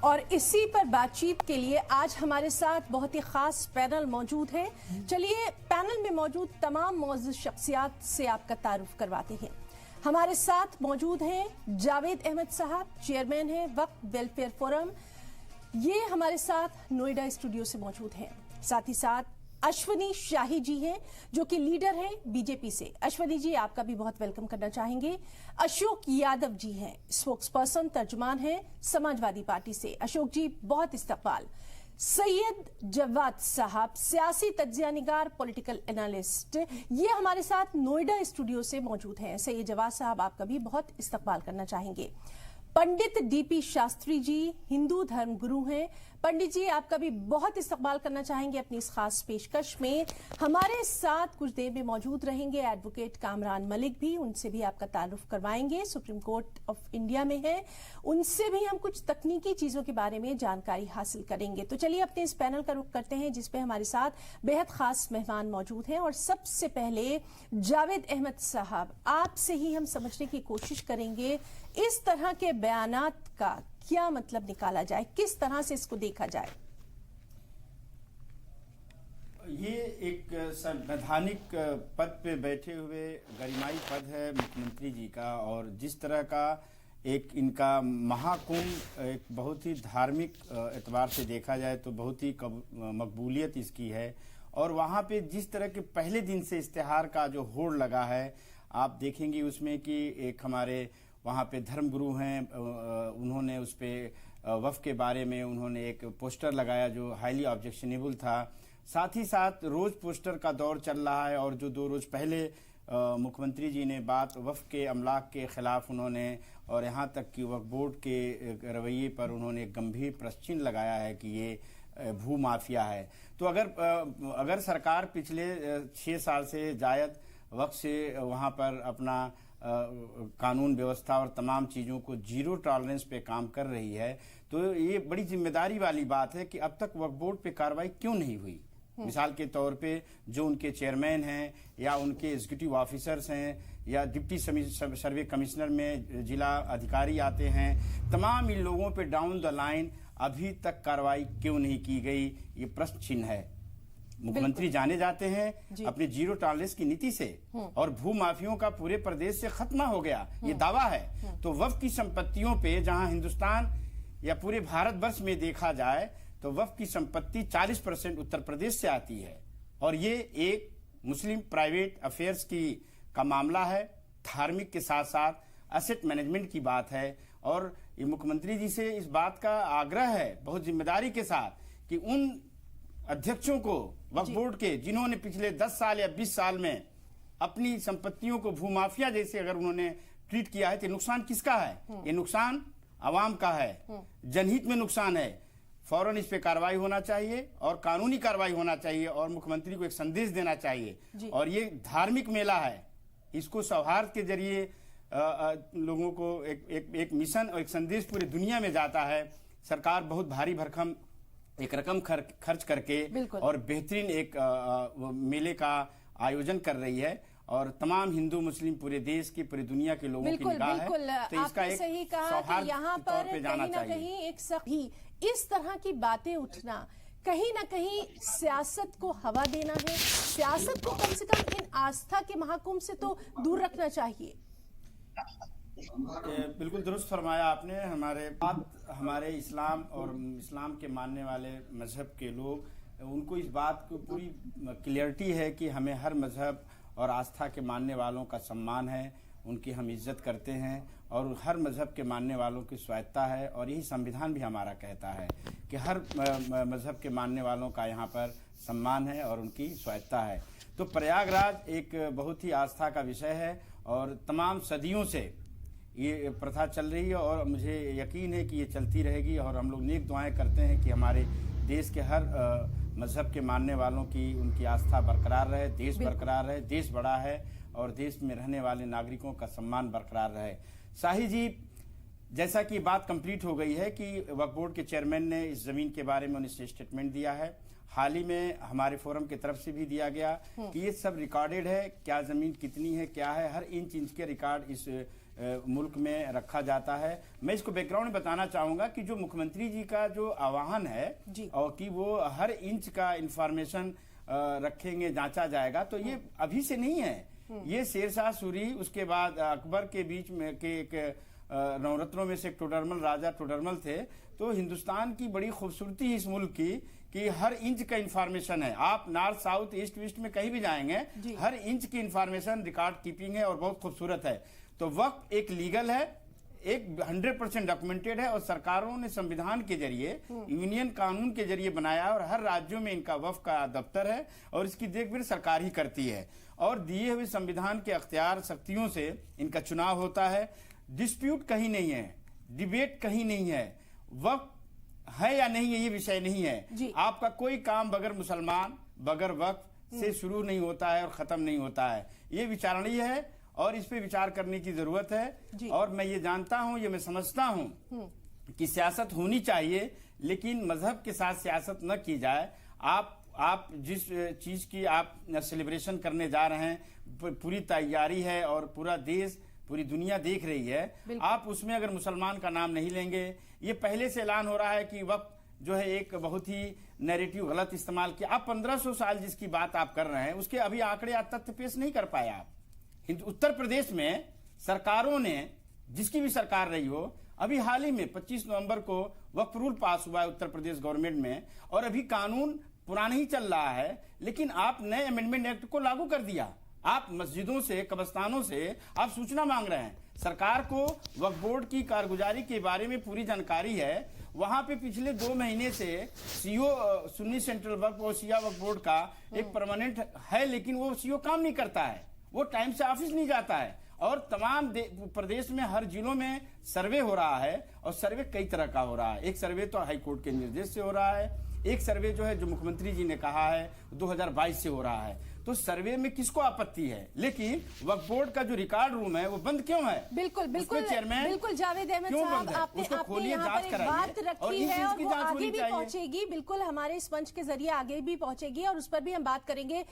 और इसी पर बातचीत के लिए आज हमारे साथ बहुत ही खास पैनल मौजूद है। चलिए पैनल में मौजूद तमाम मौजूद शख्सियात से आपका तारुफ करवाते हैं। हमारे साथ मौजूद हैं जावेद अहमद साहब, चेयरमैन हैं वक्फ वेलफेयर फोरम, ये हमारे साथ नोएडा स्टूडियो से मौजूद हैं। साथ ही साथ अश्वनी शाही जी हैं जो कि लीडर हैं बीजेपी से। अश्वनी जी आपका भी बहुत वेलकम करना चाहेंगे। अशोक यादव जी हैं, स्पोक्स पर्सन तर्जुमान हैं समाजवादी पार्टी से। अशोक जी बहुत इस्तकबाल। सैयद जवाद साहब, सियासी तज्जिया निगार, पॉलिटिकल एनालिस्ट, ये हमारे साथ नोएडा स्टूडियो से मौजूद हैं। सैयद जवाद साहब आपका भी बहुत इस्तकबाल करना चाहेंगे। पंडित डीपी शास्त्री जी हिंदू धर्म गुरु हैं। पंडित जी आपका भी बहुत इस्तकबाल करना चाहेंगे अपनी इस खास पेशकश में। हमारे साथ कुछ देर में मौजूद रहेंगे एडवोकेट कामरान मलिक भी, उनसे भी आपका तारुफ करवाएंगे, सुप्रीम कोर्ट ऑफ इंडिया में है, उनसे भी हम कुछ तकनीकी चीजों के बारे में जानकारी हासिल करेंगे। तो चलिए अपने इस पैनल का रुख करते हैं जिसपे हमारे साथ बेहद खास मेहमान मौजूद हैं। और सबसे पहले जावेद अहमद साहब, आपसे ही हम समझने की कोशिश करेंगे इस तरह के बयानात का क्या मतलब निकाला जाए, किस तरह से इसको देखा जाए। ये एक संवैधानिक पद पे बैठे हुए गरिमाई पद है मुख्यमंत्री जी का, और जिस तरह का एक इनका महाकुंभ एक बहुत ही धार्मिक एतबार से देखा जाए तो बहुत ही मकबूलियत इसकी है। और वहाँ पे जिस तरह के पहले दिन से इश्तिहार का जो होड़ लगा है, आप देखेंगे उसमें कि एक हमारे वहाँ पे धर्मगुरु हैं, उन्होंने उस पर वफ़ के बारे में उन्होंने एक पोस्टर लगाया जो हाईली ऑब्जेक्शनेबल था। साथ ही साथ रोज़ पोस्टर का दौर चल रहा है, और जो 2 रोज़ पहले मुख्यमंत्री जी ने बात वफ़ के अमलाक के ख़िलाफ़ उन्होंने, और यहाँ तक कि वक्फ बोर्ड के रवैये पर उन्होंने गंभीर प्रश्न लगाया है कि ये भू माफिया है। तो अगर सरकार पिछले 6 साल से जायद वक्त से वहाँ पर अपना कानून व्यवस्था और तमाम चीज़ों को जीरो टॉलरेंस पे काम कर रही है, तो ये बड़ी जिम्मेदारी वाली बात है कि अब तक वक्फ बोर्ड पे कार्रवाई क्यों नहीं हुई। मिसाल के तौर पे जो उनके चेयरमैन हैं या उनके एग्जीक्यूटिव ऑफिसर्स हैं या डिप्टी सर्वे कमिश्नर में जिला अधिकारी आते हैं, तमाम इन लोगों पे डाउन द लाइन अभी तक कार्रवाई क्यों नहीं की गई, ये प्रश्न चिन्ह है। मुख्यमंत्री जाने जाते हैं अपनी जीरो टॉलरेंस की नीति से, और भू माफियों का पूरे प्रदेश से खत्म हो गया ये दावा है। तो वक्फ की संपत्तियों पे जहां हिंदुस्तान या पूरे भारतवर्ष में देखा जाए तो वक्फ की संपत्ति 40% उत्तर प्रदेश से आती है, और ये एक मुस्लिम प्राइवेट अफेयर्स का मामला है। धार्मिक के साथ साथ एसेट मैनेजमेंट की बात है, और ये मुख्यमंत्री जी से इस बात का आग्रह है बहुत जिम्मेदारी के साथ कि उन अध्यक्षों को वक्फ बोर्ड के जिन्होंने पिछले 10 साल या 20 साल में अपनी संपत्तियों को भूमाफिया जैसे अगर उन्होंने ट्रीट किया है, तो नुकसान किसका है? ये नुकसान आवाम का है, जनहित में नुकसान है। फौरन इस पे कार्रवाई होना चाहिए और कानूनी कार्रवाई होना चाहिए, और मुख्यमंत्री को एक संदेश देना चाहिए। और ये धार्मिक मेला है, इसको सौहार्द के जरिए लोगों को एक मिशन और एक संदेश पूरी दुनिया में जाता है। सरकार बहुत भारी भरकम एक रकम खर्च करके और बेहतरीन एक मेले का आयोजन कर रही है, और तमाम हिंदू मुस्लिम पूरे देश की पूरी दुनिया के लोगों की निगाह है। तो इसका एक सही कहा कि यहाँ पर कहीं ना कहीं एक सही इस तरह की बातें उठना कहीं ना कहीं सियासत को हवा देना है। सियासत को कम से कम इन आस्था के महाकुंभ से तो दूर रखना चाहिए। बिल्कुल दुरुस्त फरमाया आपने। हमारे इस्लाम और इस्लाम के मानने वाले मजहब के लोग, उनको इस बात को पूरी क्लियरिटी है कि हमें हर मजहब और आस्था के मानने वालों का सम्मान है, उनकी हम इज्जत करते हैं, और हर मजहब के मानने वालों की स्वायत्ता है। और यही संविधान भी हमारा कहता है कि हर मजहब के मानने वालों का यहाँ पर सम्मान है और उनकी स्वायत्ता है। तो प्रयागराज एक बहुत ही आस्था का विषय है, और तमाम सदियों से ये प्रथा चल रही है, और मुझे यकीन है कि ये चलती रहेगी। और हम लोग नेक दुआएं करते हैं कि हमारे देश के हर मजहब के मानने वालों की उनकी आस्था बरकरार रहे, देश बरकरार रहे। देश बड़ा है और देश में रहने वाले नागरिकों का सम्मान बरकरार रहे। शाही जी, जैसा कि बात कंप्लीट हो गई है कि वक्फ बोर्ड के चेयरमैन ने इस जमीन के बारे में उन्हें स्टेटमेंट दिया है, हाल ही में हमारे फोरम की तरफ से भी दिया गया कि ये सब रिकॉर्डेड है, क्या जमीन कितनी है, क्या है, हर इंच के रिकॉर्ड इस मुल्क में रखा जाता है। मैं इसको बैकग्राउंड में बताना चाहूंगा कि जो मुख्यमंत्री जी का जो आह्वान है और कि वो हर इंच का इंफॉर्मेशन रखेंगे, जांचा जाएगा, तो ये अभी से नहीं है। ये शेरशाह सूरी, उसके बाद अकबर के बीच में के एक नवरत्नों में से एक टोडरमल, राजा टोडरमल थे। तो हिंदुस्तान की बड़ी खूबसूरती इस मुल्क की कि हर इंच का इंफॉर्मेशन है। आप नॉर्थ, साउथ, ईस्ट, वेस्ट में कहीं भी जाएंगे, हर इंच की इंफॉर्मेशन रिकॉर्ड कीपिंग है और बहुत खूबसूरत है। तो वक्त एक लीगल है, एक 100% डॉक्यूमेंटेड है और सरकारों ने संविधान के जरिए, यूनियन कानून के जरिए बनाया और हर राज्यों में इनका वक्फ का दफ्तर है और इसकी देखभाल सरकार ही करती है और दिए हुए संविधान के अख्तियार शक्तियों से इनका चुनाव होता है। डिस्प्यूट कहीं नहीं है, डिबेट कहीं नहीं है, वक्त है या नहीं है ये विषय नहीं है। आपका कोई काम बगैर मुसलमान, बगैर वक्त से शुरू नहीं होता है और खत्म नहीं होता है। ये विचारणीय है और इस पे विचार करने की जरूरत है। और मैं ये जानता हूं, ये मैं समझता हूं कि सियासत होनी चाहिए, लेकिन मजहब के साथ सियासत न की जाए। आप जिस चीज की आप सेलिब्रेशन करने जा रहे हैं, पूरी तैयारी है और पूरा देश, पूरी दुनिया देख रही है। आप उसमें अगर मुसलमान का नाम नहीं लेंगे, ये पहले से ऐलान हो रहा है कि वक्त जो है एक बहुत ही नैरेटिव गलत इस्तेमाल किया। आप 1500 साल जिसकी बात आप कर रहे हैं उसके अभी आंकड़े या तथ्य पेश नहीं कर पाए आप। उत्तर प्रदेश में सरकारों ने, जिसकी भी सरकार रही हो, अभी हाल ही में 25 नवंबर को वक्फ रूल पास हुआ है उत्तर प्रदेश गवर्नमेंट में और अभी कानून पुराना ही चल रहा है, लेकिन आप नए अमेंडमेंट एक्ट को लागू कर दिया। आप मस्जिदों से, कब्रिस्तानों से आप सूचना मांग रहे हैं। सरकार को वक्फ बोर्ड की कारगुजारी के बारे में पूरी जानकारी है। वहां पे पिछले 2 महीने से सीओ सुन्नी सेंट्रल वक्फ और शिया वक्फ बोर्ड का एक परमानेंट है, लेकिन वो सीओ काम नहीं करता है, वो टाइम से ऑफिस नहीं जाता है। और तमाम प्रदेश में हर जिलों में सर्वे हो रहा है और सर्वे कई तरह का हो रहा है। एक सर्वे तो हाई कोर्ट के निर्देश से हो रहा है, एक सर्वे जो है जो मुख्यमंत्री जी ने कहा है 2022 से हो रहा है। तो सर्वे में किसको आपत्ति है, लेकिन वक्फ बोर्ड का जो रिकॉर्ड रूम है वो बंद क्यों है? बिल्कुल चेयरमैन, बिल्कुल जावेद अहमद साहब, आपने यहाँ पर एक बात रखी है और वो आगे भी पहुंचेगी, बिल्कुल हमारे इस मंच के जरिए आगे भी पहुंचेगी और उस पर भी हम बात करेंगे।